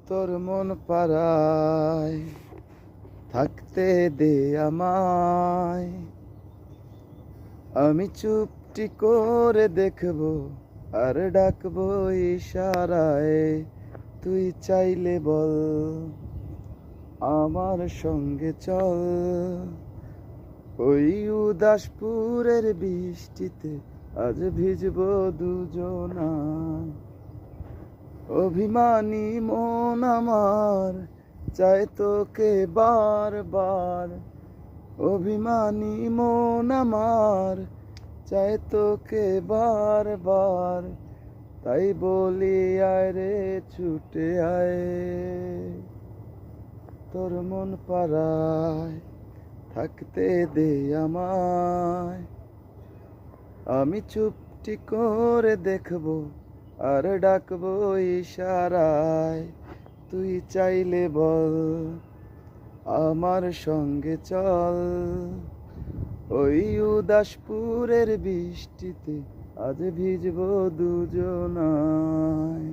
তোর মন পাড়ায় থাকতে দে আমায়, আমি চুপটি করে দেখবো আর ডাকবো ইশারায়। তুই চাইলে বল আমার সঙ্গে চল, ওই উদাসপুরের বৃষ্টিতে আজ ভিজবো দুজনায়। অভিমানী মন আমার চায় তোকে বারবার, অভিমানী মন আমার চায় তোকে বারবার। তাই বলি আয় রে ছুটে আয়, তোর মন পাড়ায় থাকতে দে আমায়, আমি চুপটি করে দেখবো আর ডাকবো ইশারায়। তুই চাইলে বল আমার সঙ্গে চল, ওই উদাসপুরের বৃষ্টিতে আজ ভিজবো দুজনায়।